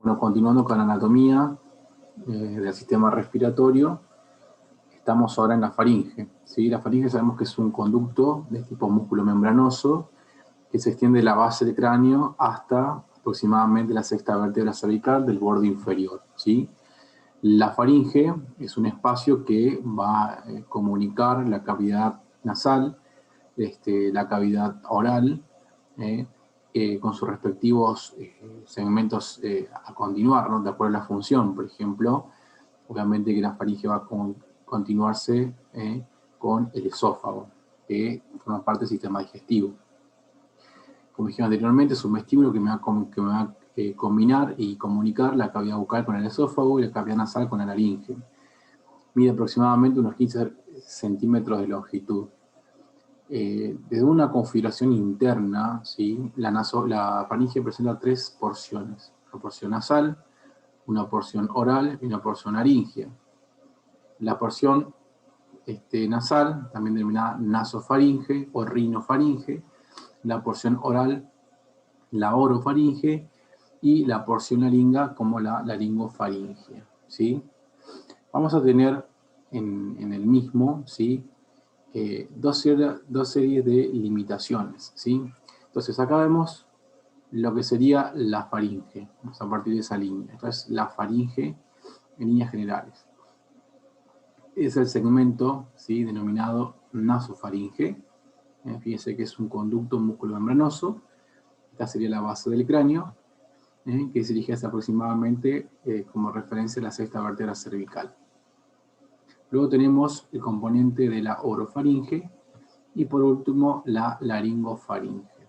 Bueno, continuando con la anatomía del sistema respiratorio, estamos ahora en la faringe, ¿sí? La faringe sabemos que es un conducto de tipo músculo membranoso que se extiende de la base del cráneo hasta aproximadamente la sexta vértebra cervical del borde inferior, ¿sí? La faringe es un espacio que va a comunicar la cavidad nasal, la cavidad oral, con sus respectivos segmentos a continuar, ¿no? De acuerdo a la función. Por ejemplo, obviamente que la faringe va a continuarse con el esófago, que forma parte del sistema digestivo. Como dije anteriormente, es un vestíbulo que me va a combinar y comunicar la cavidad bucal con el esófago y la cavidad nasal con la laringe. Mide aproximadamente unos 15 centímetros de longitud. Desde una configuración interna, ¿sí? La faringe presenta tres porciones: una porción nasal, una porción oral y una porción laringea. La porción nasal, también denominada nasofaringe o rinofaringe; la porción oral, la orofaringe; y la porción laringa como la laringofaringe, ¿sí? Vamos a tener en el mismo, ¿sí? Dos series de limitaciones, ¿sí? Entonces acá vemos lo que sería la faringe. Vamos a partir de esa línea. Esta es la faringe en líneas generales. Es el segmento, ¿sí? Denominado nasofaringe. Fíjense que es un conducto músculo membranoso. Esta sería la base del cráneo, que se dirige hacia aproximadamente como referencia a la sexta vértebra cervical. Luego tenemos el componente de la orofaringe y por último la laringofaringe.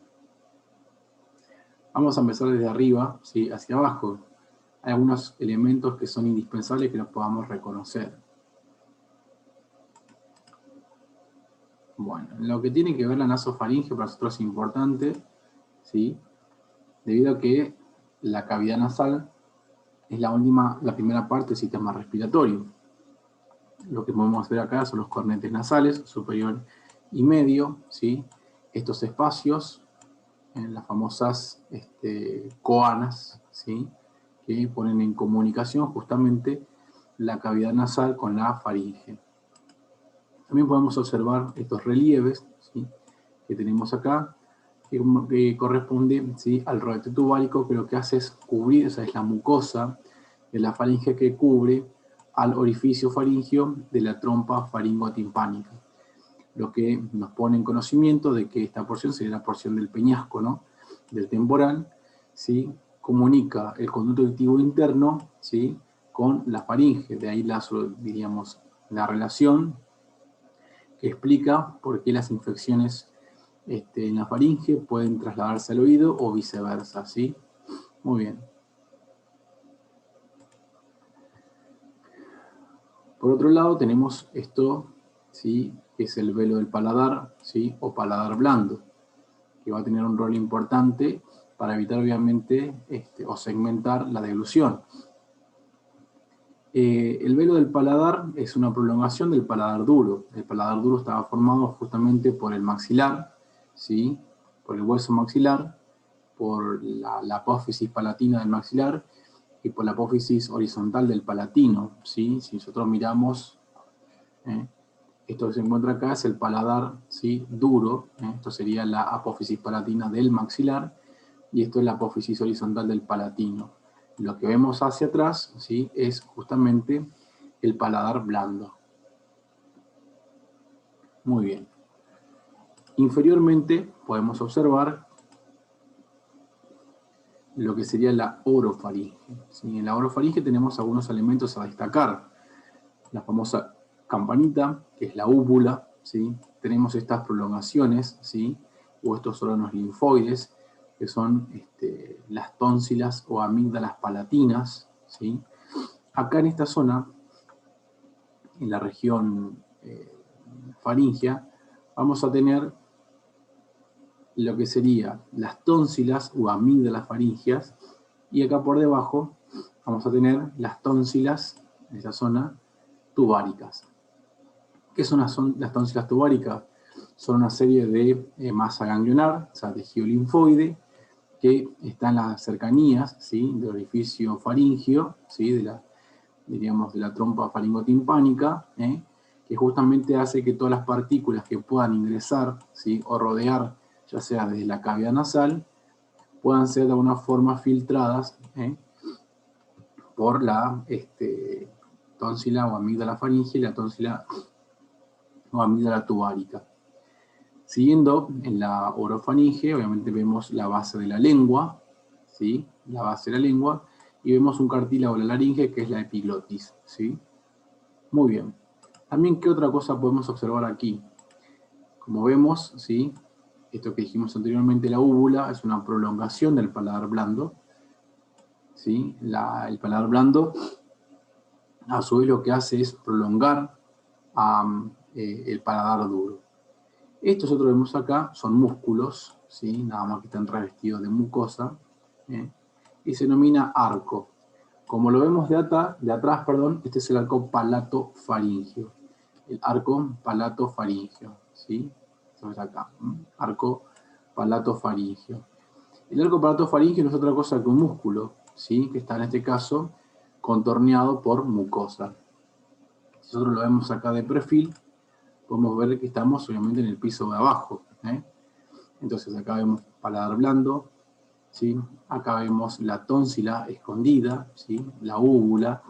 Vamos a empezar desde arriba, ¿sí? Hacia abajo. Hay algunos elementos que son indispensables que los podamos reconocer. Bueno, lo que tiene que ver la nasofaringe para nosotros es importante, ¿sí? Debido a que la cavidad nasal es la primera parte del sistema respiratorio. Lo que podemos ver acá son los cornetes nasales, superior y medio, ¿sí? Estos espacios, en las famosas coanas, ¿sí? Que ponen en comunicación justamente la cavidad nasal con la faringe. También podemos observar estos relieves, ¿sí? Que tenemos acá, que corresponde, ¿sí? Al rodete tubárico, que lo que hace es cubrir, o sea, es la mucosa de la faringe que cubre al orificio faringio de la trompa faringotimpánica, lo que nos pone en conocimiento de que esta porción sería la porción del peñasco, ¿no? Del temporal, ¿sí? Comunica el conducto auditivo interno, ¿sí? Con la faringe. De ahí diríamos, la relación que explica por qué las infecciones en la faringe pueden trasladarse al oído o viceversa, ¿sí? Muy bien. Por otro lado tenemos esto, ¿sí? Que es el velo del paladar, ¿sí? O paladar blando, que va a tener un rol importante para evitar obviamente o segmentar la deglución. El velo del paladar es una prolongación del paladar duro. El paladar duro estaba formado justamente por el maxilar, ¿sí? Por el hueso maxilar, por la apófisis palatina del maxilar y por la apófisis horizontal del palatino, ¿sí? Si nosotros miramos, esto que se encuentra acá es el paladar, ¿sí? Duro, esto sería la apófisis palatina del maxilar, y esto es la apófisis horizontal del palatino. Lo que vemos hacia atrás, ¿sí? Es justamente el paladar blando. Muy bien. Inferiormente podemos observar lo que sería la orofaringe, ¿sí? En la orofaringe tenemos algunos elementos a destacar. La famosa campanita, que es la úvula, ¿sí? Tenemos estas prolongaciones, ¿sí? O estos órganos linfoides, que son las tónsilas o amígdalas palatinas, ¿sí? Acá en esta zona, en la región faringea, vamos a tener lo que sería las tónsilas o amígdalas faringeas, y acá por debajo vamos a tener las tónsilas, en esa zona, tubáricas. ¿Qué son las tónsilas tubáricas? Son una serie de masa ganglionar, o sea, tejido linfoide, que está en las cercanías, ¿sí?, del orificio faríngeo, ¿sí?, diríamos, de la trompa faringotimpánica, que justamente hace que todas las partículas que puedan ingresar, ¿sí?, o rodear, ya sea desde la cavidad nasal, puedan ser de alguna forma filtradas por la tónsila o amígdala faríngea y la tónsila o amígdala tubárica. Siguiendo en la orofaringe, obviamente vemos la base de la lengua, ¿sí?, la base de la lengua, y vemos un cartílago de la laringe que es la epiglotis, ¿sí? Muy bien. También, ¿qué otra cosa podemos observar aquí? Como vemos, ¿sí?, esto que dijimos anteriormente, la úvula es una prolongación del paladar blando, ¿sí? El paladar blando, a su vez, lo que hace es prolongar el paladar duro. Estos otros que vemos acá son músculos, ¿sí?, nada más que están revestidos de mucosa, y se denomina arco. Como lo vemos de atrás, este es el arco palatofaríngeo. El arco palatofaríngeo, ¿sí? Esto es acá, arco palatofaríngeo. El arco palatofaríngeo no es otra cosa que un músculo, ¿sí?, que está en este caso contorneado por mucosa. Si nosotros lo vemos acá de perfil, podemos ver que estamos obviamente en el piso de abajo. Entonces acá vemos paladar blando, ¿sí?, acá vemos la tónsila escondida, ¿sí?, la úvula,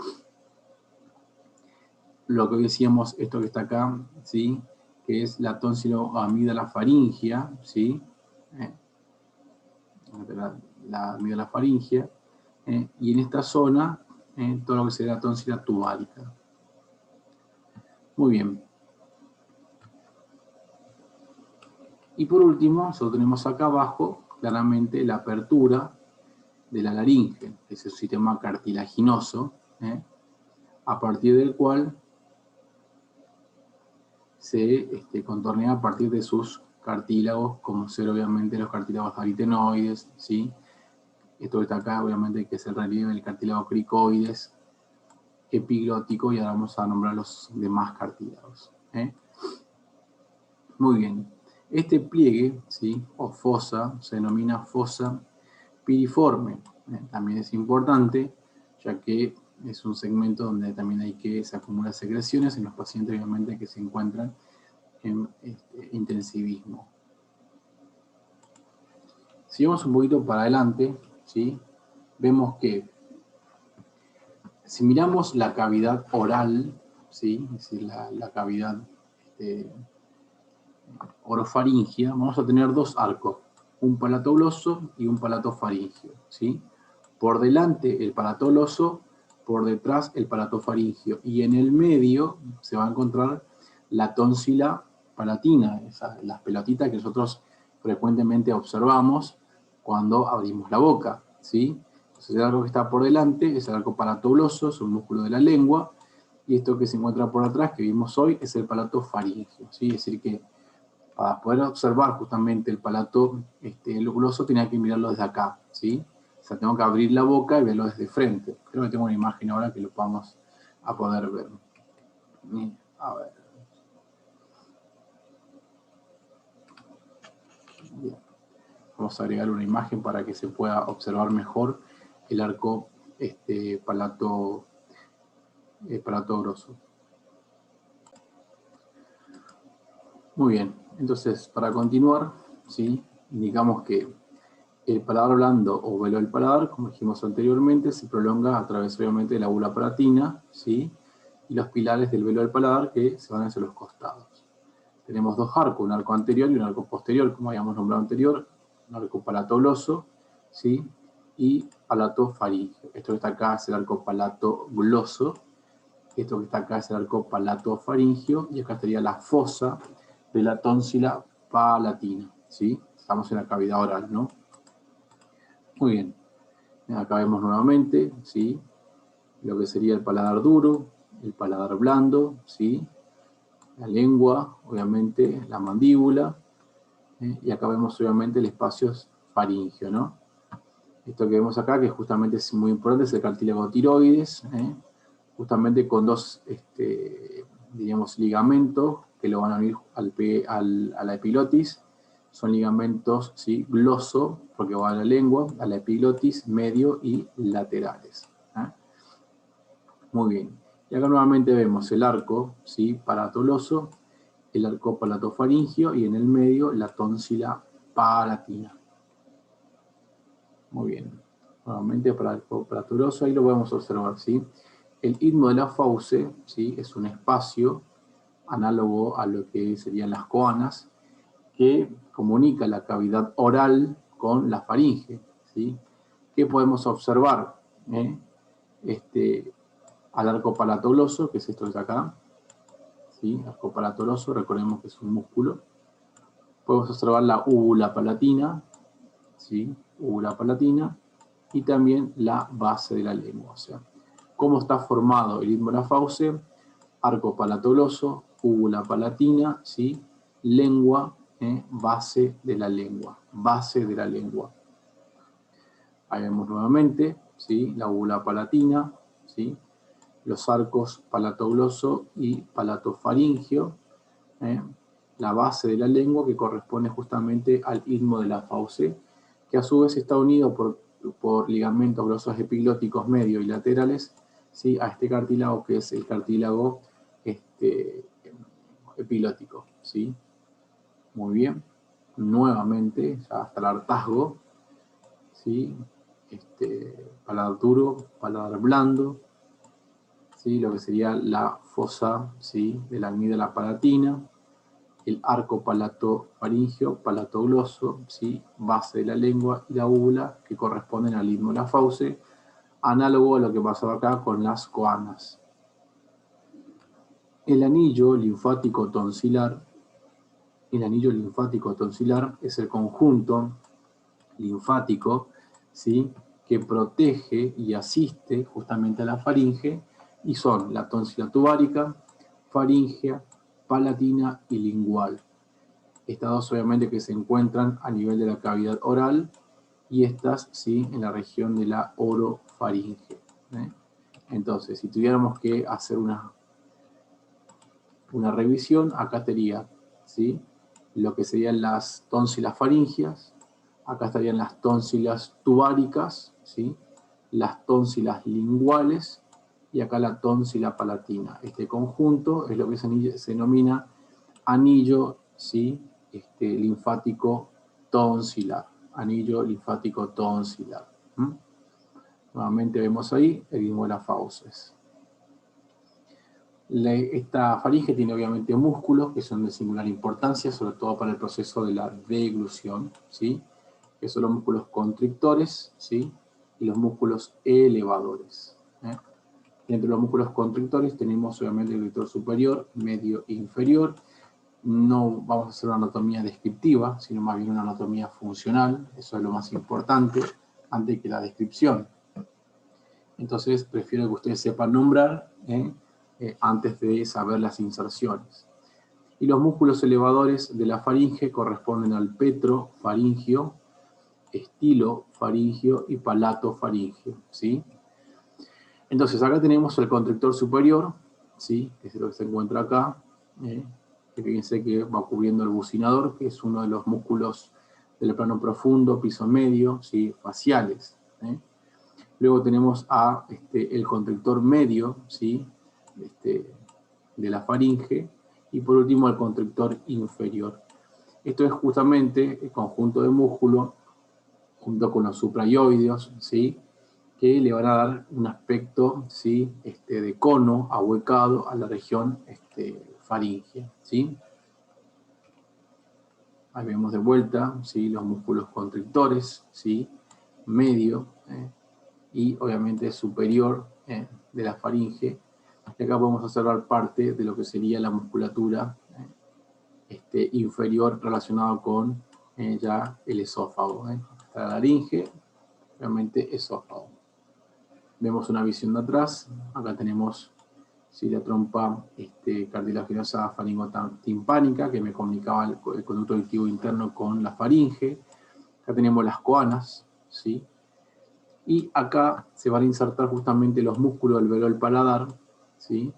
lo que decíamos, esto que está acá, ¿sí?, que es la tónsila o amígdala faríngea, ¿sí?, la amígdala faríngea, y en esta zona todo lo que sería la tónsila tubárica. Muy bien. Y por último, nosotros tenemos acá abajo claramente la apertura de la laringe, que es el sistema cartilaginoso, a partir del cual se contornea a partir de sus cartílagos, como ser obviamente los cartílagos aritenoides, ¿sí? Esto que está acá, obviamente, que es el relieve del cartílago cricoides, epiglótico, y ahora vamos a nombrar los demás cartílagos. Muy bien. Este pliegue, ¿sí?, o fosa, se denomina fosa piriforme. También es importante, ya que es un segmento donde también se acumulan secreciones en los pacientes, obviamente, que se encuentran en intensivismo. Si vamos un poquito para adelante, ¿sí?, vemos que si miramos la cavidad oral, ¿sí?, es decir, la cavidad orofaringea, vamos a tener dos arcos, un palato gloso y un palato faríngeo, ¿sí? Por delante el palato gloso, por detrás el palato faríngeo, y en el medio se va a encontrar la tónsila palatina, las pelotitas que nosotros frecuentemente observamos cuando abrimos la boca, ¿sí? Entonces el arco que está por delante es el arco palatogloso, es un músculo de la lengua, y esto que se encuentra por atrás, que vimos hoy, es el palato faríngeo, ¿sí? Es decir que para poder observar justamente el palato gloso tenía que mirarlo desde acá, ¿sí? O sea, tengo que abrir la boca y verlo desde frente. Creo que tengo una imagen ahora que lo vamos a poder ver. A ver. Bien. Vamos a agregar una imagen para que se pueda observar mejor el arco palato grosso. Muy bien, entonces para continuar, ¿sí?, indicamos que el paladar blando o velo del paladar, como dijimos anteriormente, se prolonga a través obviamente de la úvula palatina, ¿sí?, y los pilares del velo del paladar que se van hacia los costados. Tenemos dos arcos, un arco anterior y un arco posterior, como habíamos nombrado anterior, un arco palatogloso, ¿sí?, y palato faríngeo. Esto que está acá es el arco palatogloso, esto que está acá es el arco palatofaríngeo, y acá estaría la fosa de la tónsila palatina, ¿sí? Estamos en la cavidad oral, ¿no? Muy bien. Acá vemos nuevamente, ¿sí?, lo que sería el paladar duro, el paladar blando, ¿sí?, la lengua, obviamente, la mandíbula, y acá vemos obviamente el espacio faríngeo, ¿no? Esto que vemos acá, que justamente es muy importante, es el cartílago tiroides, justamente con dos, diríamos, ligamentos que lo van a unir a la epiglotis, son ligamentos, ¿sí?, gloso, porque va a la lengua, a la epiglotis, medio y laterales. Muy bien. Y acá nuevamente vemos el arco, ¿sí?, palatoloso, el arco palatofaringio y en el medio la tónsila palatina. Muy bien. Nuevamente para el arco palatoloso, ahí lo podemos observar, ¿sí? El istmo de la fauce, ¿sí?, es un espacio análogo a lo que serían las coanas, que comunica la cavidad oral con la faringe, ¿sí? ¿Qué podemos observar? Al arco palatoloso, que es esto de acá, ¿sí? Arco palatoloso, recordemos que es un músculo. Podemos observar la úvula palatina, ¿sí? Úvula palatina, y también la base de la lengua. O sea, ¿cómo está formado el istmo de la fauce? Arco palatoloso, úvula palatina, ¿sí? Lengua, base de la lengua, base de la lengua. Ahí vemos nuevamente, ¿sí?, la úvula palatina, ¿sí?, los arcos palatogloso y palatofaringio, la base de la lengua que corresponde justamente al istmo de la fauce, que a su vez está unido por ligamentos glosos epiglóticos medio y laterales, ¿sí?, a este cartílago que es el cartílago epiglótico, ¿sí? Muy bien. Nuevamente, ya hasta el hartazgo, ¿sí? Paladar duro, paladar blando, ¿sí?, lo que sería la fosa, ¿sí?, de la amígdala palatina, el arco palatofaringio, palatogloso, ¿sí?, base de la lengua y la úvula, que corresponden al istmo de la fauce, análogo a lo que pasaba acá con las coanas. El anillo linfático tonsilar es el conjunto linfático, ¿sí?, que protege y asiste justamente a la faringe, y son la tónsila tubárica, faríngea, palatina y lingual. Estas dos obviamente que se encuentran a nivel de la cavidad oral, y estas, ¿sí?, en la región de la orofaringe. Entonces, si tuviéramos que hacer una revisión, acá estaría, ¿sí?, lo que serían las tónsilas faringias, acá estarían las tónsilas tubáricas, ¿sí?, las tónsilas linguales, y acá la tónsila palatina. Este conjunto es lo que se denomina anillo, ¿sí?, linfático tonsilar. Anillo linfático tonsilar. Nuevamente vemos ahí el istmo de la fauces. Esta faringe tiene obviamente músculos que son de singular importancia, sobre todo para el proceso de la deglución, ¿sí?, que son los músculos constrictores, ¿sí?, y los músculos elevadores. Dentro de los músculos constrictores tenemos obviamente el vector superior, medio e inferior. No vamos a hacer una anatomía descriptiva, sino más bien una anatomía funcional. Eso es lo más importante antes que la descripción. Entonces prefiero que ustedes sepan nombrar antes de saber las inserciones. Y los músculos elevadores de la faringe corresponden al petrofaringio, estilofaringio y palatofaringio, ¿sí? Entonces acá tenemos el constrictor superior, ¿sí?, que es lo que se encuentra acá, que fíjense que va cubriendo el bucinador, que es uno de los músculos del plano profundo, piso medio, ¿sí?, faciales. Luego tenemos el constrictor medio, ¿sí?, de la faringe, y por último el constrictor inferior. Esto es justamente el conjunto de músculo junto con los supraioideos, ¿sí?, que le van a dar un aspecto, ¿sí?, de cono ahuecado a la región faríngea, ¿sí? Ahí vemos de vuelta, ¿sí?, los músculos constrictores, ¿sí?, medio y obviamente superior de la faringe. Y acá podemos observar parte de lo que sería la musculatura inferior relacionado con ya el esófago. La laringe, obviamente esófago. Vemos una visión de atrás. Acá tenemos, ¿sí?, la trompa cartilaginosa faringotimpánica, que me comunicaba el conducto auditivo interno con la faringe. Acá tenemos las coanas, ¿sí?, y acá se van a insertar justamente los músculos del velo del paladar, ¿sí?,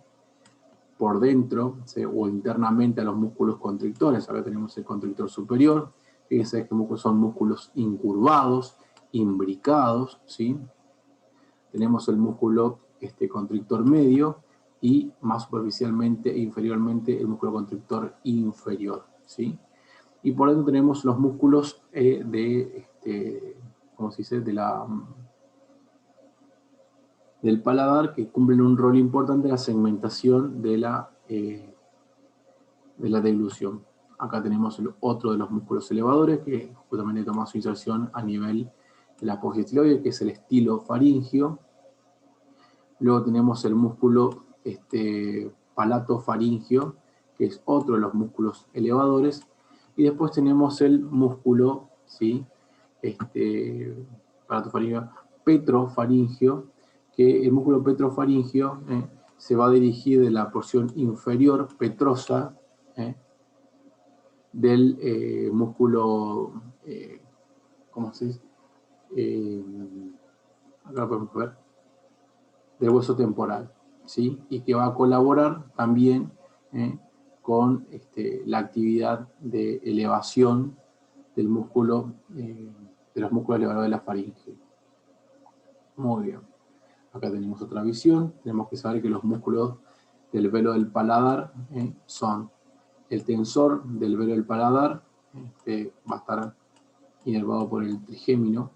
por dentro, ¿sí?, o internamente a los músculos constrictores. Acá tenemos el constrictor superior, Fíjense que son músculos incurvados, imbricados, ¿sí? Tenemos el músculo constrictor medio y más superficialmente e inferiormente el músculo constrictor inferior, ¿sí? Y por dentro tenemos los músculos ¿cómo se dice? Del paladar, que cumplen un rol importante en la segmentación de la deglución. Acá tenemos otro de los músculos elevadores, que justamente toma su inserción a nivel de la apófisis estiloide, que es el estilofaringio. Luego tenemos el músculo palatofaringio, que es otro de los músculos elevadores. Y después tenemos el músculo, ¿sí? Palatofaringio, petrofaringio, que el músculo petrofaringio se va a dirigir de la porción inferior petrosa del músculo, ¿cómo se dice? Acá lo podemos ver, del hueso temporal, ¿sí? Y que va a colaborar también con la actividad de elevación del músculo, de los músculos elevadores de la faringe. Muy bien. Acá tenemos otra visión. Tenemos que saber que los músculos del velo del paladar son el tensor del velo del paladar, va a estar inervado por el trigémino,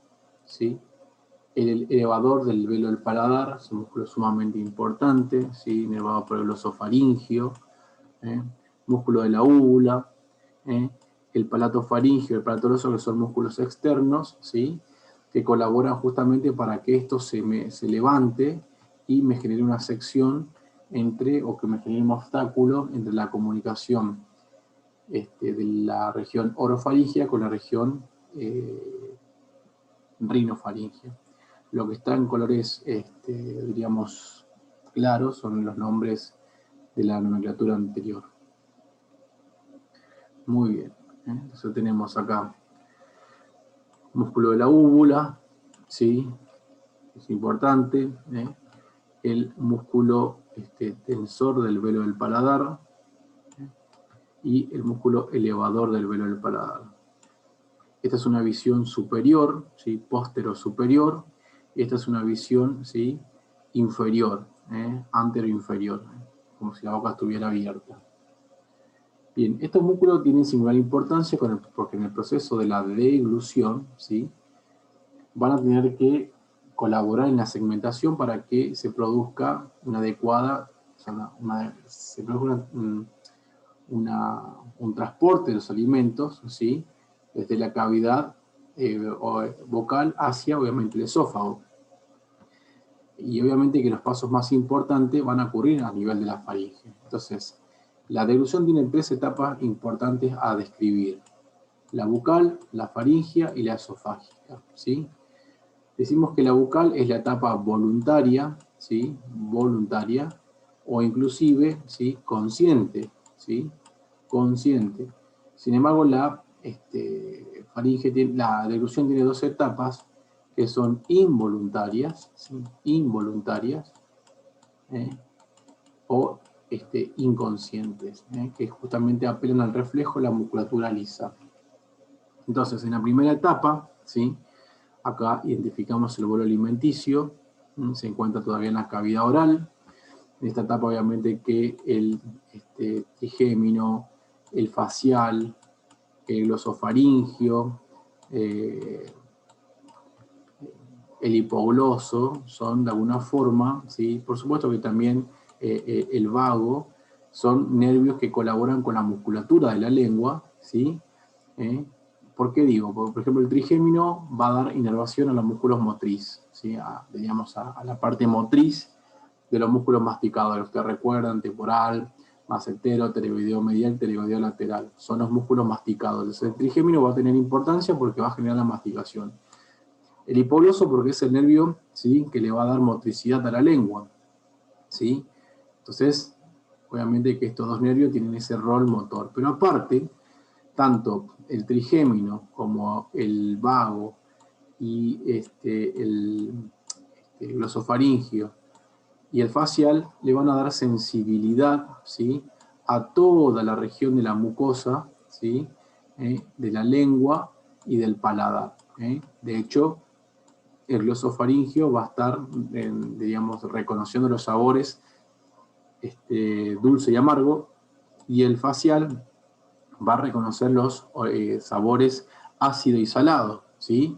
¿sí? El elevador del velo del paladar es un músculo sumamente importante, ¿sí? Inervado por el glosofaringio, músculo de la úvula, el palatofaringio, el palatoloso, que son músculos externos, ¿sí? Que colaboran justamente para que esto se levante y me genere una sección o que me genere un obstáculo entre la comunicación de la región orofaringia con la región rinofaringia. Lo que está en colores, diríamos, claros son los nombres de la nomenclatura anterior. Muy bien. Entonces tenemos acá músculo de la úvula, ¿sí? Es importante. El músculo tensor del velo del paladar y el músculo elevador del velo del paladar. Esta es una visión superior, ¿sí? Póstero-superior. Esta es una visión, ¿sí? Inferior, antero-inferior, como si la boca estuviera abierta. Bien, estos músculos tienen singular importancia porque en el proceso de la deglución, ¿sí? Van a tener que colaborar en la segmentación para que se produzca una adecuada, o sea, se produzca un transporte de los alimentos, ¿sí? Desde la cavidad vocal hacia, obviamente, el esófago. Y obviamente que los pasos más importantes van a ocurrir a nivel de la faringe. Entonces, la deglución tiene 3 etapas importantes a describir: la bucal, la faringea y la esofágica, ¿sí? Decimos que la bucal es la etapa voluntaria, ¿sí? Voluntaria, o inclusive, ¿sí? Consciente, ¿sí? Consciente. Sin embargo, la deglución tiene 2 etapas que son involuntarias, ¿sí? Involuntarias, o inconscientes, que justamente apelan al reflejo de la musculatura lisa. Entonces, en la primera etapa, ¿sí? Acá identificamos el bolo alimenticio, se encuentra todavía en la cavidad oral. En esta etapa, obviamente, que el trigémino, el facial, el glosofaringio, el hipogloso son de alguna forma, ¿sí? Por supuesto que también el vago, son nervios que colaboran con la musculatura de la lengua, ¿sí? ¿Por qué digo? Porque, por ejemplo, el trigémino va a dar inervación a los músculos motriz, ¿sí? a la parte motriz de los músculos masticadores. Ustedes recuerdan, temporal, macetero, pterygoideo medial, pterygoideo lateral. Son los músculos masticadores. El trigémino va a tener importancia porque va a generar la masticación. El hipogloso porque es el nervio, ¿sí? Que le va a dar motricidad a la lengua, ¿sí? Entonces, obviamente que estos 2 nervios tienen ese rol motor. Pero aparte, tanto el trigémino como el vago y el glosofaringio y el facial le van a dar sensibilidad, ¿sí? A toda la región de la mucosa, ¿sí? de la lengua y del paladar. De hecho, el glosofaringio va a estar, digamos, reconociendo los sabores dulce y amargo, y el facial va a reconocer los sabores ácido y salado, ¿sí?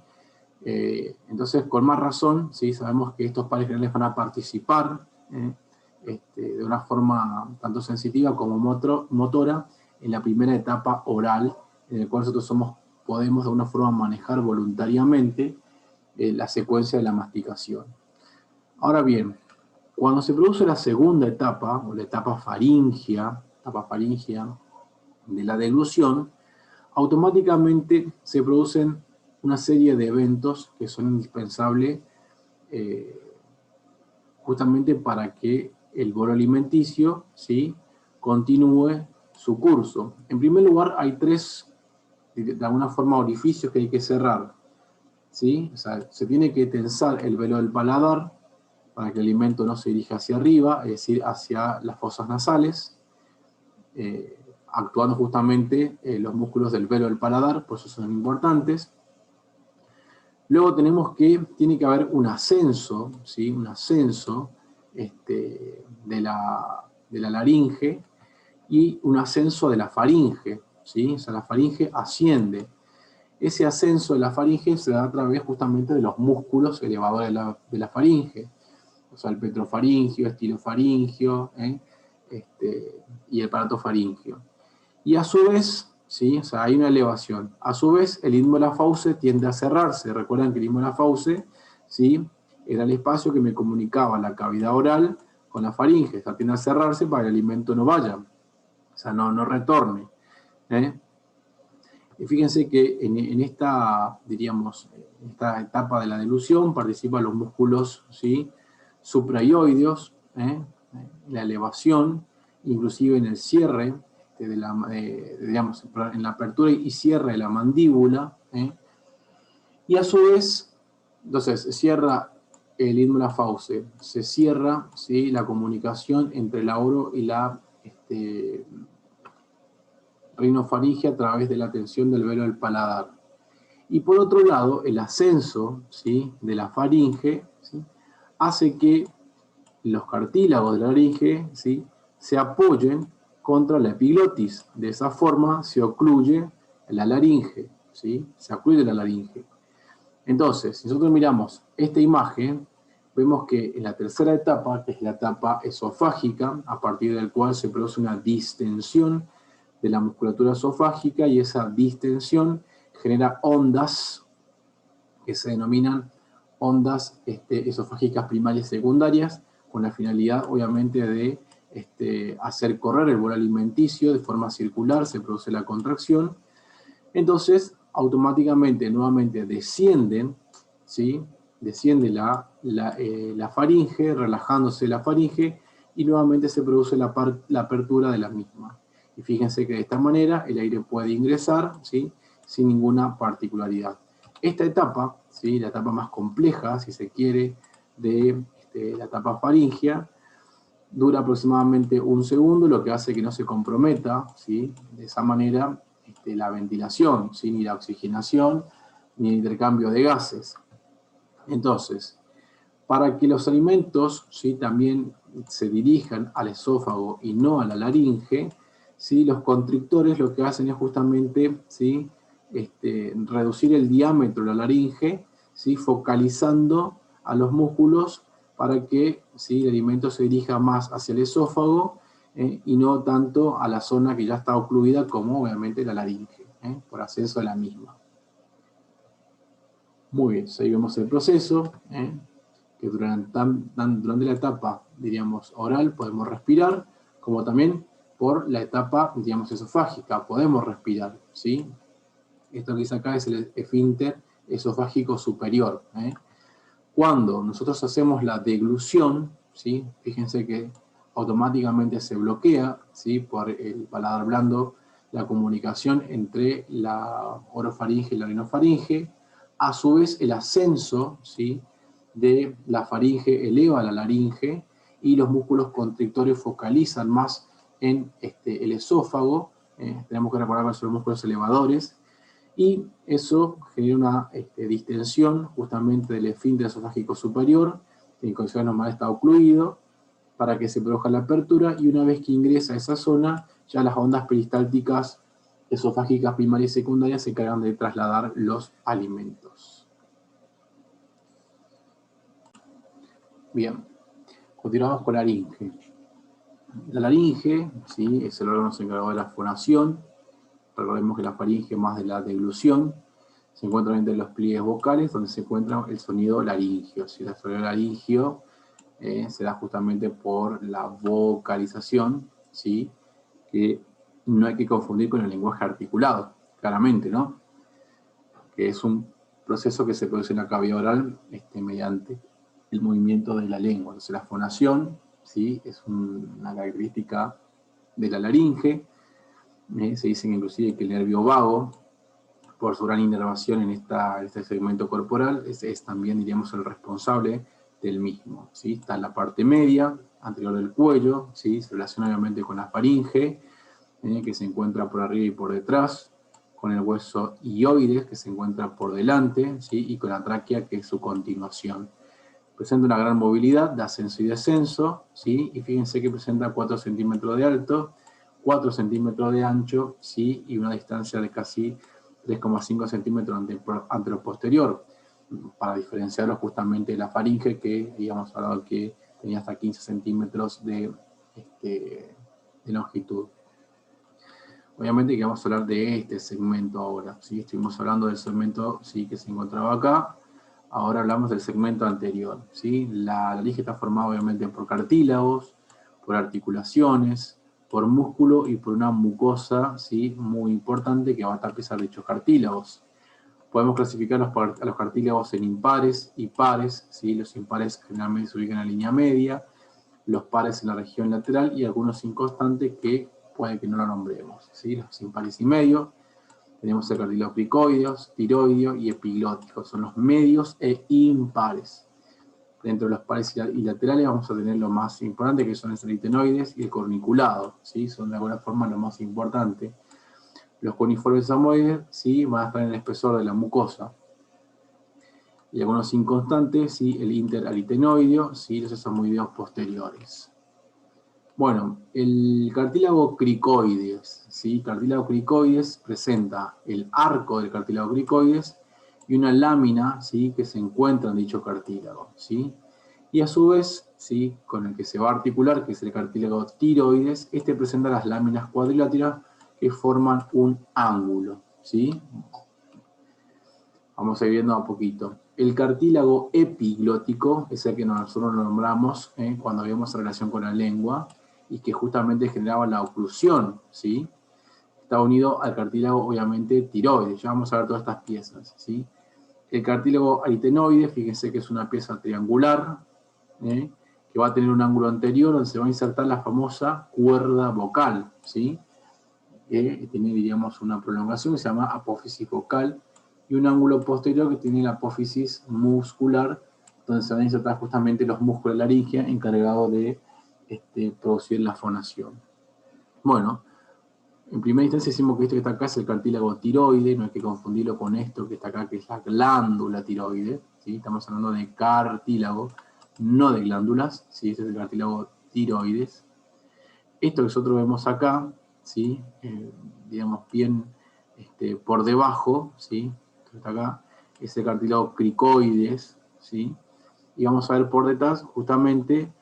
Entonces, con más razón, ¿sí? Sabemos que estos pares craneales van a participar de una forma tanto sensitiva como motora en la primera etapa oral, en la cual nosotros podemos de alguna forma manejar voluntariamente la secuencia de la masticación. Ahora bien, cuando se produce la segunda etapa, o la etapa faríngea de la deglución, automáticamente se producen una serie de eventos que son indispensables justamente para que el bolo alimenticio, ¿sí?, continúe su curso. En primer lugar, hay tres, de alguna forma, orificios que hay que cerrar, ¿sí? O sea, se tiene que tensar el velo del paladar para que el alimento no se dirija hacia arriba, es decir, hacia las fosas nasales, actuando justamente los músculos del velo del paladar, por eso son importantes. Luego tiene que haber un ascenso, ¿sí?, un ascenso de la laringe y un ascenso de la faringe, ¿sí? O sea, la faringe asciende. Ese ascenso de la faringe se da a través justamente de los músculos elevadores de la faringe, o sea, el petrofaringio, estilofaringio, y el paratofaringio. Y a su vez, ¿sí?, o sea, hay una elevación. A su vez, el istmo de la fauce tiende a cerrarse. Recuerdan que el istmo de la fauce, ¿sí?, era el espacio que me comunicaba la cavidad oral con la faringe. O sea, tiende a cerrarse para que el alimento no vaya, o sea, no retorne. Y fíjense que en esta, diríamos, en esta etapa de la deglución participan los músculos, ¿sí?, supraioideos, la elevación, inclusive en el cierre, digamos, en la apertura y cierre de la mandíbula, y a su vez, entonces, cierra el istmo de la fauce, se cierra, ¿sí?, la comunicación entre la oro y la rinofaringe a través de la tensión del velo del paladar. Y por otro lado, el ascenso, ¿sí?, de la faringe, ¿sí?, hace que los cartílagos de la laringe, ¿sí?, se apoyen contra la epiglotis. De esa forma se ocluye la laringe, ¿sí?, se ocluye la laringe. Entonces, si nosotros miramos esta imagen, vemos que en la tercera etapa, que es la etapa esofágica, a partir del cual se produce una distensión de la musculatura esofágica, y esa distensión genera ondas que se denominan ondas esofágicas primarias y secundarias, con la finalidad, obviamente, de hacer correr el bolo alimenticio de forma circular, se produce la contracción. Entonces, automáticamente, nuevamente, descienden, ¿sí?, desciende la faringe, relajándose la faringe, y nuevamente se produce la apertura de la misma. Y fíjense que de esta manera el aire puede ingresar, ¿sí?, sin ninguna particularidad. Esta etapa, ¿sí?, la etapa más compleja, si se quiere, de la etapa faríngea, dura aproximadamente un segundo, lo que hace que no se comprometa, ¿sí?, de esa manera la ventilación, ¿sí?, ni la oxigenación, ni el intercambio de gases. Entonces, para que los alimentos, ¿sí?, también se dirijan al esófago y no a la laringe, ¿sí?, los constrictores lo que hacen es justamente, ¿sí?, reducir el diámetro de la laringe, ¿sí?, focalizando a los músculos para que, ¿sí?, el alimento se dirija más hacia el esófago y no tanto a la zona que ya está ocluida como obviamente la laringe, por ascenso de la misma. Muy bien, seguimos el proceso, que durante la etapa, diríamos, oral podemos respirar, como también por la etapa, digamos, esofágica, podemos respirar, ¿sí? Esto que dice acá es el esfínter esofágico superior. Cuando nosotros hacemos la deglución, ¿sí?, fíjense que automáticamente se bloquea, ¿sí?, por el paladar blando la comunicación entre la orofaringe y la rinofaringe. A su vez, el ascenso, ¿sí?, de la faringe eleva la laringe y los músculos constrictores focalizan más en el esófago, Tenemos que recordar que son músculos elevadores, y eso genera una distensión justamente del esfínter esofágico superior, que en condiciones normales está ocluido, para que se produzca la apertura, y una vez que ingresa a esa zona, ya las ondas peristálticas esofágicas primarias y secundarias se encargan de trasladar los alimentos. Bien, continuamos con la laringe. La laringe, ¿sí?, es el órgano encargado de la fonación. Recordemos que la faringe más de la deglución se encuentra entre los pliegues vocales, donde se encuentra el sonido laringio. Si el sonido laringio se da justamente por la vocalización, ¿sí?, que no hay que confundir con el lenguaje articulado, claramente, ¿no?, que es un proceso que se produce en la cavidad oral mediante el movimiento de la lengua. Entonces la fonación, ¿sí?, es una característica de la laringe. Se dice inclusive que el nervio vago, por su gran inervación en este segmento corporal, es también, diríamos, el responsable del mismo, ¿sí? Está en la parte media, anterior del cuello, ¿sí?, se relaciona obviamente con la faringe, que se encuentra por arriba y por detrás, con el hueso hioides, que se encuentra por delante, ¿sí?, y con la tráquea, que es su continuación. Presenta una gran movilidad de ascenso y descenso, ¿sí?, y fíjense que presenta 4 centímetros de alto, 4 centímetros de ancho, ¿sí?, y una distancia de casi 3,5 centímetros anteroposterior, para diferenciarlo justamente de la faringe, que habíamos hablado que tenía hasta 15 centímetros de longitud. Obviamente que vamos a hablar de este segmento ahora, ¿sí? Estuvimos hablando del segmento, ¿sí?, que se encontraba acá. Ahora hablamos del segmento anterior, ¿sí? La laringe está formada obviamente por cartílagos, por articulaciones, por músculo y por una mucosa, ¿sí?, muy importante, que va a tapizar dichos cartílagos. Podemos clasificar a los cartílagos en impares y pares, ¿sí? Los impares generalmente se ubican en la línea media, los pares en la región lateral, y algunos inconstantes que puede que no lo nombremos, ¿sí? Los impares y medios. Tenemos el cartílago cricoideo, tiroideo y epiglótico. Son los medios e impares. Dentro de los pares y laterales vamos a tener lo más importante, que son el aritenoides y el corniculado, ¿sí? Son de alguna forma lo más importante. Los cuniformes samoides, ¿sí?, van a estar en el espesor de la mucosa. Y algunos inconstantes, ¿sí?, el interaritenoideo, ¿sí?, los sesamoideos posteriores. Bueno, el cartílago cricoides, ¿sí? Cartílago cricoides presenta el arco del cartílago cricoides y una lámina, ¿sí?, que se encuentra en dicho cartílago, ¿sí? Y a su vez, ¿sí?, con el que se va a articular, que es el cartílago tiroides, presenta las láminas cuadriláteras que forman un ángulo, ¿sí? Vamos a ir viendo a poquito. El cartílago epiglótico es el que nosotros nombramos cuando habíamos relación con la lengua, y que justamente generaba la oclusión, ¿sí? Está unido al cartílago, obviamente, tiroides. Ya vamos a ver todas estas piezas, ¿sí? El cartílago aritenoide, fíjense que es una pieza triangular, que va a tener un ángulo anterior donde se va a insertar la famosa cuerda vocal, ¿sí? Que tiene, diríamos, una prolongación que se llama apófisis vocal, y un ángulo posterior que tiene la apófisis muscular, donde se van a insertar justamente los músculos de la laringe encargados de producir la fonación. Bueno, en primera instancia decimos que esto que está acá es el cartílago tiroide, no hay que confundirlo con esto que está acá, que es la glándula tiroide, ¿sí? Estamos hablando de cartílago, no de glándulas, ¿sí? Este es el cartílago tiroides. Esto que nosotros vemos acá, ¿sí?, digamos bien por debajo, ¿sí?, esto que está acá, es el cartílago cricoides, ¿sí? Y vamos a ver por detrás justamente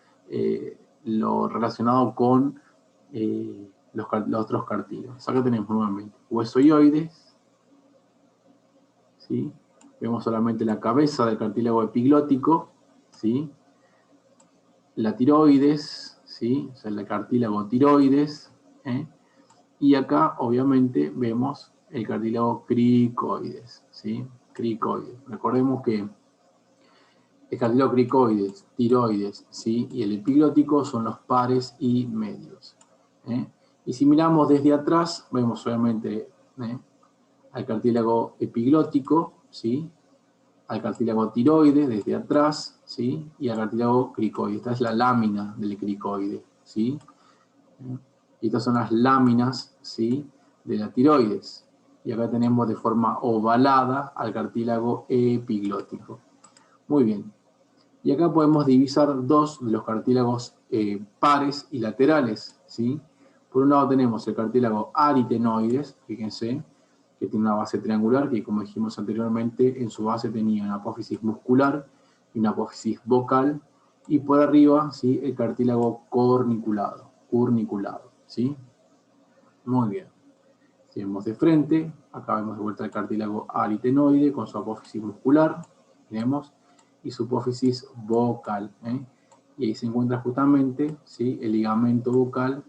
lo relacionado con los otros cartílagos. Acá tenemos nuevamente huesoioides, ¿sí? Vemos solamente la cabeza del cartílago epiglótico, ¿sí? La tiroides, ¿sí?, o sea, el cartílago tiroides, y acá obviamente vemos el cartílago cricoides, ¿sí? Cricoides. Recordemos que el cartílago cricoides, tiroides, ¿sí?, y el epiglótico son los pares y medios. Y si miramos desde atrás, vemos obviamente al cartílago epiglótico, ¿sí?, al cartílago tiroides desde atrás, ¿sí?, y al cartílago cricoide. Esta es la lámina del cricoide, ¿sí? Y estas son las láminas, ¿sí?, de la tiroides. Y acá tenemos de forma ovalada al cartílago epiglótico. Muy bien. Y acá podemos divisar dos de los cartílagos pares y laterales, ¿sí? Por un lado tenemos el cartílago aritenoides, fíjense, que tiene una base triangular, que como dijimos anteriormente, en su base tenía una apófisis muscular y una apófisis vocal, y por arriba, ¿sí?, el cartílago corniculado, ¿sí? Muy bien. Si vemos de frente, acá vemos de vuelta el cartílago aritenoide con su apófisis muscular, tenemos, y su apófisis vocal, y ahí se encuentra justamente, ¿sí?, el ligamento vocal,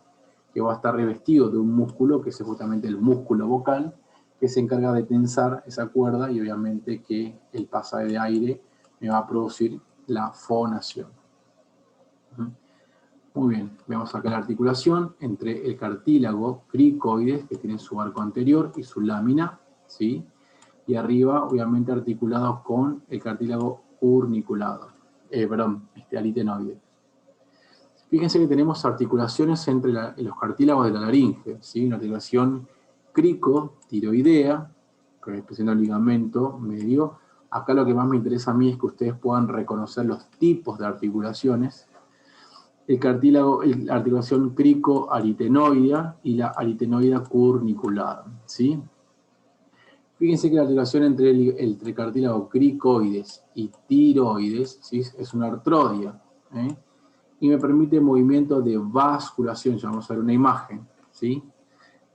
que va a estar revestido de un músculo, que es justamente el músculo vocal, que se encarga de tensar esa cuerda y obviamente que el pasaje de aire me va a producir la fonación. Muy bien, vemos acá la articulación entre el cartílago cricoides, que tiene su arco anterior y su lámina, ¿sí? Y arriba, obviamente, articulado con el cartílago aritenoide. Fíjense que tenemos articulaciones entre los cartílagos de la laringe, ¿sí? Una articulación cricotiroidea, que representa el ligamento medio. Acá lo que más me interesa a mí es que ustedes puedan reconocer los tipos de articulaciones. El cartílago, la articulación cricoaritenoidea y la aritenoidea curniculada, ¿sí? Fíjense que la articulación entre el cartílago cricoides y tiroides, ¿sí?, es una artrodia, y me permite movimiento de vasculación. Ya vamos a ver una imagen, ¿sí?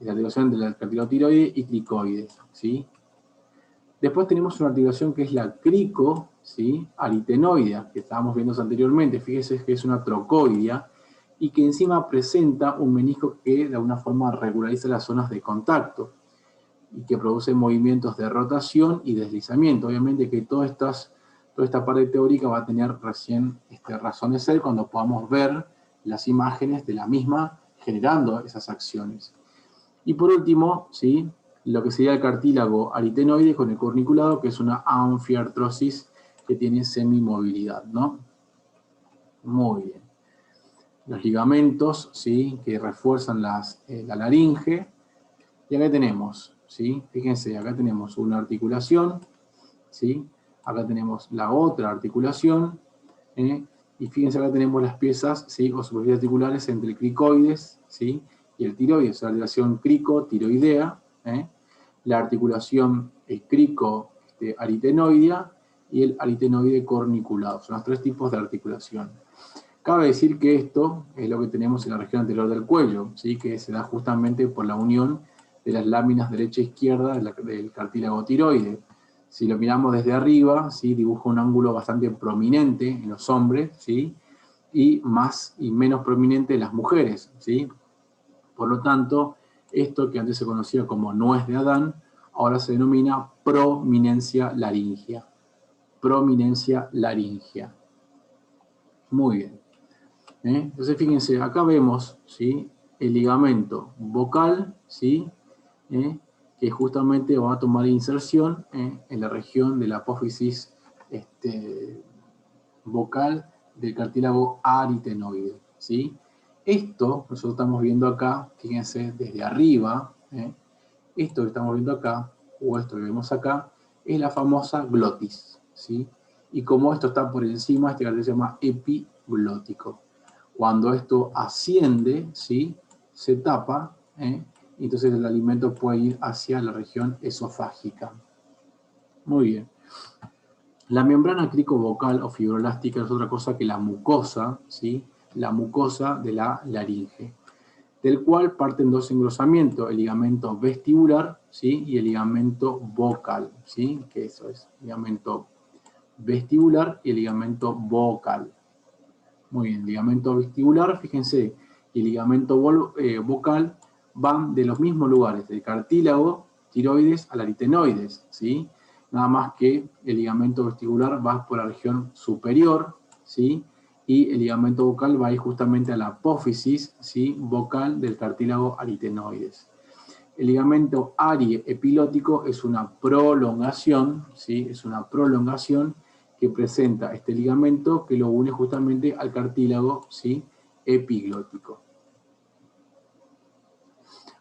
La articulación entre el cartílago tiroide y cricoides, ¿sí? Después tenemos una articulación que es la crico, ¿sí?, aritenoidea, que estábamos viendo anteriormente. Fíjense que es una trocoidea y que encima presenta un menisco que de alguna forma regulariza las zonas de contacto y que produce movimientos de rotación y deslizamiento. Obviamente que toda esta parte teórica va a tener recién razón de ser cuando podamos ver las imágenes de la misma generando esas acciones. Y por último, ¿sí?, lo que sería el cartílago aritenoide con el corniculado, que es una anfiartrosis que tiene semimovilidad, ¿no? Muy bien. Los ligamentos, ¿sí?, que refuerzan la laringe. Y acá tenemos, ¿sí?, fíjense, acá tenemos una articulación, ¿sí? Acá tenemos la otra articulación, y fíjense, acá tenemos las piezas, ¿sí?, o superficies articulares entre el cricoides, ¿sí?, y el tiroides, la articulación cricotiroidea, la articulación crico-aritenoidea y el aritenoide corniculado. Son los tres tipos de articulación. Cabe decir que esto es lo que tenemos en la región anterior del cuello, ¿sí?, que se da justamente por la unión de las láminas derecha e izquierda del cartílago tiroide. Si lo miramos desde arriba, ¿sí?, dibuja un ángulo bastante prominente en los hombres, ¿sí?, y más y menos prominente en las mujeres, ¿sí? Por lo tanto, esto que antes se conocía como nuez de Adán, ahora se denomina prominencia laringea. Prominencia laringea. Muy bien. Entonces, fíjense, acá vemos, ¿sí?, el ligamento vocal, ¿sí?, que justamente va a tomar inserción en la región de la apófisis vocal del cartílago aritenoide, ¿sí? Esto, nosotros estamos viendo acá, fíjense, desde arriba, esto que estamos viendo acá, o esto que vemos acá, es la famosa glotis, ¿sí? Y como esto está por encima, este cartílago se llama epiglótico. Cuando esto asciende, ¿sí?, se tapa, entonces el alimento puede ir hacia la región esofágica. Muy bien. La membrana cricovocal o fibroelástica es otra cosa que la mucosa, ¿sí?, la mucosa de la laringe, del cual parten dos engrosamientos, el ligamento vestibular, ¿sí?, y el ligamento vocal, ¿sí?, que eso es, ligamento vestibular y el ligamento vocal. Muy bien, ligamento vestibular, fíjense, y el ligamento vocal van de los mismos lugares, del cartílago tiroides al aritenoides, ¿sí? Nada más que el ligamento vestibular va por la región superior, ¿sí?, y el ligamento vocal va a ir justamente a la apófisis, ¿sí?, vocal del cartílago aritenoides. El ligamento ariepilótico es una prolongación, ¿sí?, es una prolongación que presenta este ligamento que lo une justamente al cartílago, ¿sí?, epiglótico.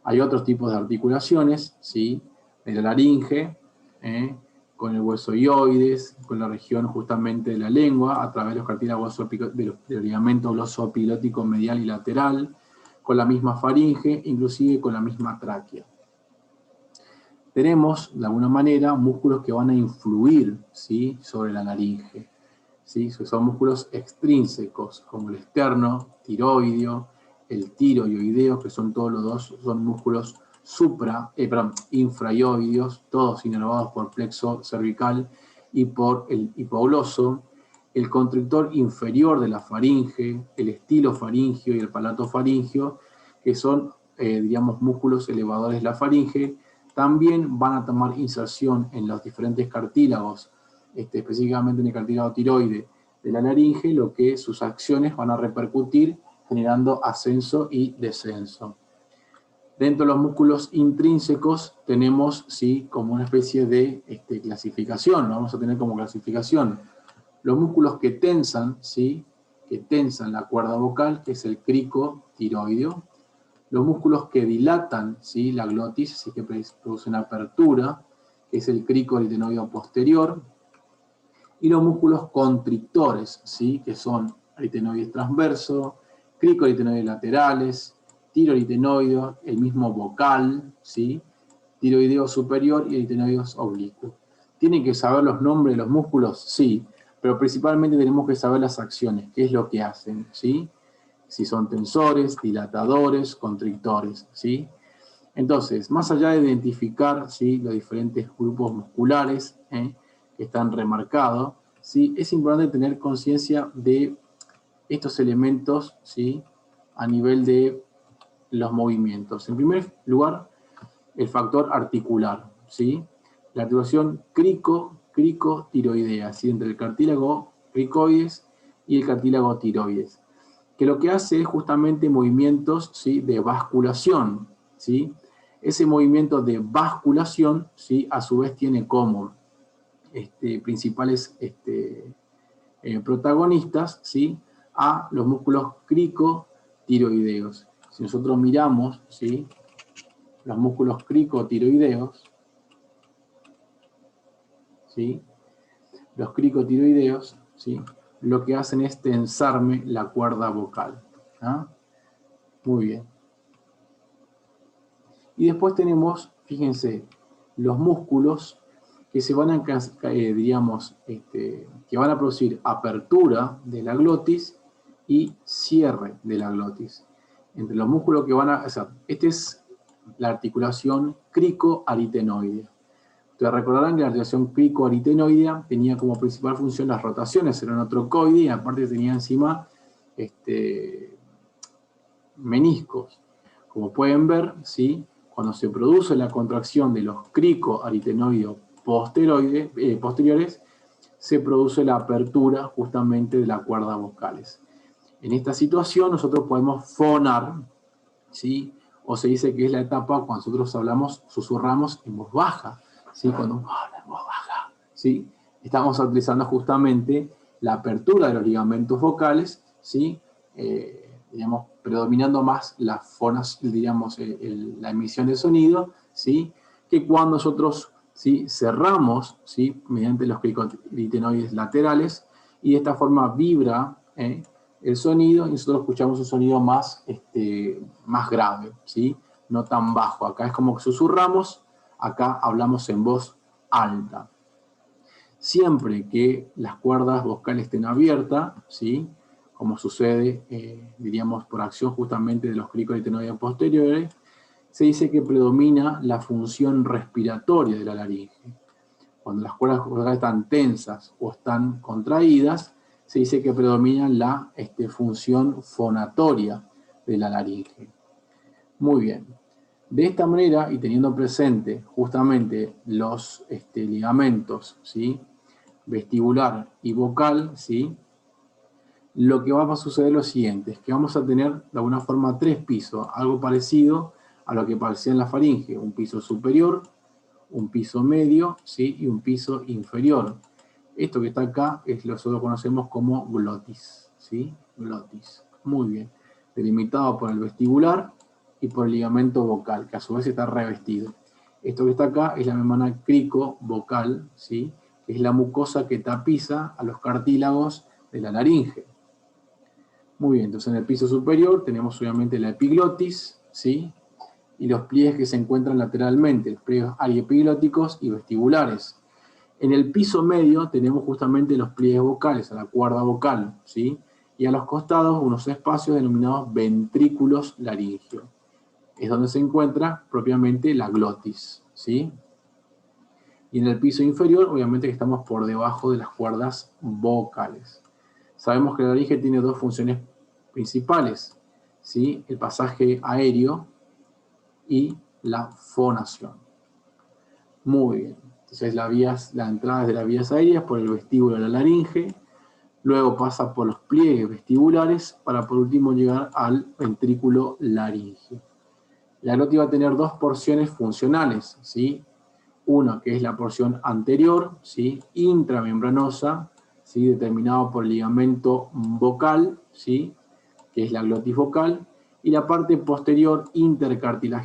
Hay otros tipos de articulaciones, ¿sí? De la laringe, con el hueso hioides, con la región justamente de la lengua, a través de los cartílagos del ligamento glosoepiglotico medial y lateral, con la misma faringe, inclusive con la misma tráquea. Tenemos, de alguna manera, músculos que van a influir, ¿sí? Sobre la laringe, ¿sí? Son músculos extrínsecos, como el esterno, tiroideo, el tiroideo, que son todos los dos, son músculos infraioideos, todos inervados por plexo cervical y por el hipogloso, el constrictor inferior de la faringe, el estilofaringio y el palatofaringio, que son, digamos, músculos elevadores de la faringe. También van a tomar inserción en los diferentes cartílagos, específicamente en el cartílago tiroide de la laringe, lo que sus acciones van a repercutir generando ascenso y descenso. Dentro de los músculos intrínsecos tenemos, ¿sí? Como una especie de clasificación, ¿no? Vamos a tener como clasificación los músculos que tensan, ¿sí? Que tensan la cuerda vocal, que es el crico tiroideo. Los músculos que dilatan, ¿sí? La glotis, así que producen apertura, que es el crico aritenoideo posterior. Y los músculos constrictores, ¿sí? Que son aritenoides transverso, crico aritenoides laterales, tiroaritenoideo, el mismo vocal, ¿sí? Tiroideo superior y aritenoides oblicuos. ¿Tienen que saber los nombres de los músculos? Sí, pero principalmente tenemos que saber las acciones, qué es lo que hacen, ¿sí? Si son tensores, dilatadores, constrictores, ¿sí? Entonces, más allá de identificar, ¿sí? Los diferentes grupos musculares que están remarcados, ¿sí? Es importante tener conciencia de estos elementos, ¿sí? A nivel de los movimientos. En primer lugar, el factor articular, ¿sí? La articulación cricotiroidea, ¿sí? Entre el cartílago cricoides y el cartílago tiroides, que lo que hace es justamente movimientos, ¿sí? De basculación, ¿sí? Ese movimiento de basculación, ¿sí? A su vez tiene como principales protagonistas, ¿sí? A los músculos cricotiroideos. Si nosotros miramos, ¿sí? Los músculos cricotiroideos, ¿sí? Los cricotiroideos, ¿sí? Lo que hacen es tensarme la cuerda vocal. ¿Ah? Muy bien. Y después tenemos, fíjense, los músculos que se van a, digamos, que van a producir apertura de la glotis y cierre de la glotis. Entre los músculos que van a, o sea, esta es la articulación cricoaritenoidea. Ustedes recordarán que la articulación cricoaritenoidea tenía como principal función las rotaciones, era un trocoide y aparte tenía encima meniscos. Como pueden ver, ¿sí? Cuando se produce la contracción de los cricoaritenoideos posteriores, se produce la apertura justamente de las cuerdas vocales. En esta situación nosotros podemos fonar, ¿sí? O se dice que es la etapa cuando nosotros hablamos, susurramos en voz baja, ¿sí? Cuando uno habla en voz baja, ¿sí? Estamos utilizando justamente la apertura de los ligamentos vocales, ¿sí? Digamos, predominando más las fonas, digamos, la emisión de sonido, ¿sí? Que cuando nosotros, ¿sí? Cerramos, ¿sí? Mediante los cricoaritenoides laterales, y de esta forma vibra el sonido, y nosotros escuchamos un sonido más, más grave, ¿sí? No tan bajo. Acá es como que susurramos, acá hablamos en voz alta. Siempre que las cuerdas vocales estén abiertas, ¿sí? Como sucede, diríamos, por acción justamente de los cricoaritenoides posteriores, se dice que predomina la función respiratoria de la laringe. Cuando las cuerdas vocales están tensas o están contraídas, se dice que predomina la función fonatoria de la laringe. Muy bien. De esta manera, y teniendo presente justamente los ligamentos, ¿sí? Vestibular y vocal, ¿sí? Lo que va a suceder es lo siguiente, es que vamos a tener de alguna forma 3 pisos, algo parecido a lo que parecía en la faringe, un piso superior, un piso medio, ¿sí? Y un piso inferior. Esto que está acá es lo que nosotros conocemos como glotis, ¿sí? Glotis. Muy bien. Delimitado por el vestibular, y por el ligamento vocal, que a su vez está revestido. Esto que está acá es la membrana cricovocal, ¿sí? Que es la mucosa que tapiza a los cartílagos de la laringe. Muy bien, entonces en el piso superior tenemos obviamente la epiglotis, ¿sí? Y los pliegues que se encuentran lateralmente, los pliegues ariepiglóticos y vestibulares. En el piso medio tenemos justamente los pliegues vocales, a la cuerda vocal, ¿sí? Y a los costados unos espacios denominados ventrículos laringeos. Es donde se encuentra propiamente la glotis, ¿sí? Y en el piso inferior, obviamente que estamos por debajo de las cuerdas vocales. Sabemos que la laringe tiene dos funciones principales, ¿sí? El pasaje aéreo y la fonación. Muy bien. Entonces la entrada es de las vías aéreas por el vestíbulo de la laringe, luego pasa por los pliegues vestibulares para por último llegar al ventrículo laringeo. La glotis va a tener dos porciones funcionales, ¿sí? Una que es la porción anterior, ¿sí? Intramembranosa, ¿sí? Determinado por el ligamento vocal, ¿sí? Que es la glotis vocal, y la parte posterior intercartilaginosa,